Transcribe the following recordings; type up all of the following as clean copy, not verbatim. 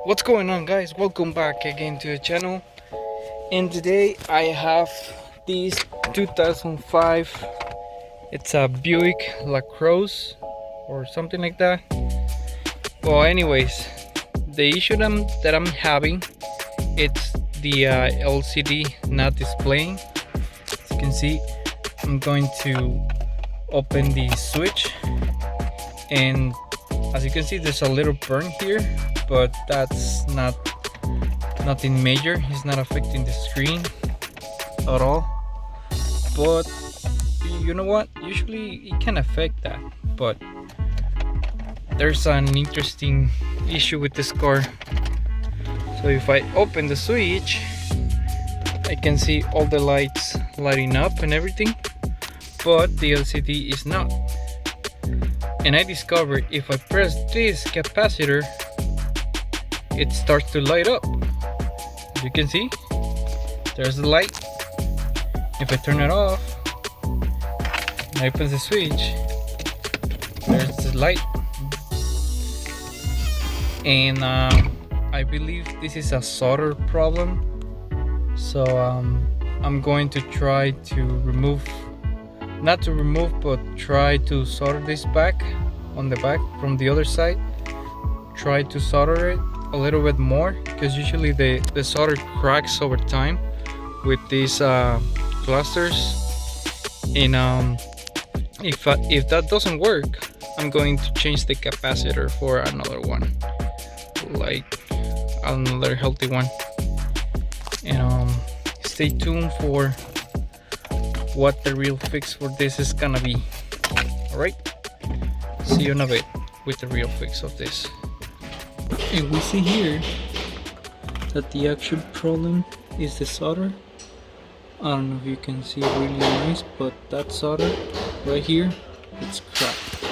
What's going on, guys? Welcome back again to the channel. And today I have this 2005, it's a Buick Lacrosse or something like that. Well, anyways, the issue that I'm having, it's the LCD not displaying. As you can see, I'm going to open the switch, and as you can see, there's a little burn here, but that's nothing major. It's not affecting the screen at all. But you know what? Usually it can affect that, but there's an interesting issue with this car. So if I open the switch, I can see all the lights lighting up and everything, but the LCD is not. And I discovered if I press this capacitor, it starts to light up. As you can see, there's the light. If I turn it off and I open the switch, there's the light. And I believe this is a solder problem. So I'm going to try to but try to solder this back on the back from the other side. Try to solder it a little bit more, because usually the solder cracks over time with these clusters. And if that doesn't work, I'm going to change the capacitor for another one, like another healthy one. And stay tuned for what the real fix for this is gonna be. Alright, see you in a bit with the real fix of this. And we see here that the actual problem is the solder. I don't know if you can see it really nice, but that solder right here, it's cracked.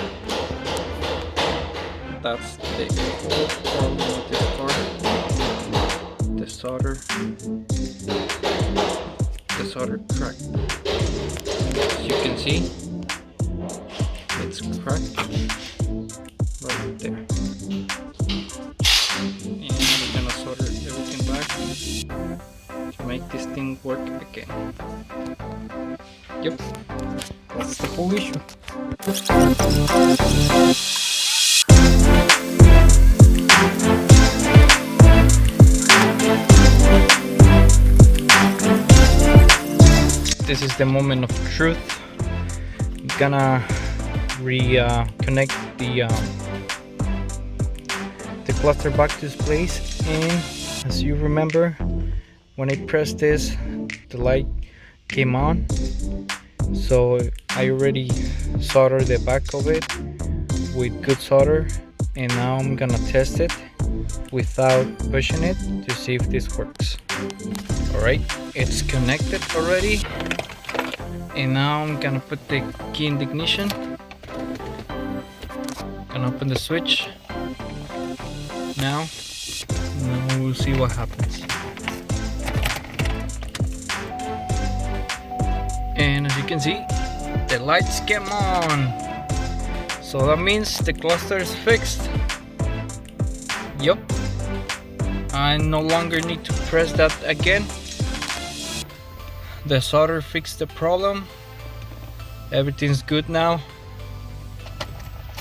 That's the whole problem with this car. The solder cracked. As you can see, it's cracked right there. And we're gonna solder everything back to make this thing work again. Yep, that's the whole issue. This is the moment of truth. I'm gonna reconnect the cluster back to its place, and as you remember, when I pressed this, the light came on. So I already soldered the back of it with good solder, and now I'm gonna test it without pushing it to see if this works. Alright, it's connected already, and now I'm gonna put the key in the ignition. Gonna open the switch now, and we'll see what happens. And as you can see, the lights came on, so that means the cluster is fixed. Yup, I no longer need to press that again. The solder fixed the problem. Everything's good now.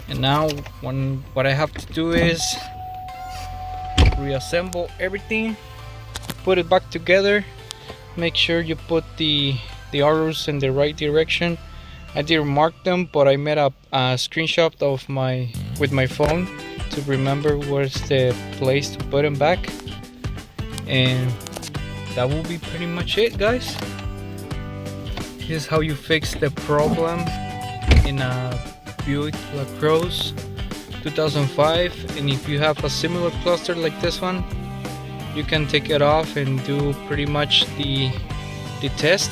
And now what I have to do is reassemble everything, put it back together. Make sure you put the arrows in the right direction. I didn't mark them, but I made a screenshot of with my phone to remember where's the place to put them back. And that will be pretty much it, guys. This is how you fix the problem in a Buick Lacrosse 2005. And if you have a similar cluster like this one, you can take it off and do pretty much the test.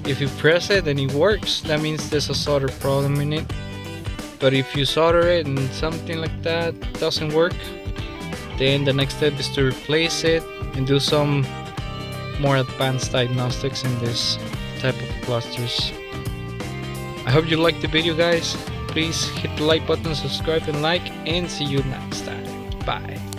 If you press it and it works, that means there's a solder problem in it. But if you solder it and something like that doesn't work, then the next step is to replace it and do some more advanced diagnostics in this type of clusters. I hope you liked the video, guys. Please hit the like button, subscribe and like, and see you next time. Bye.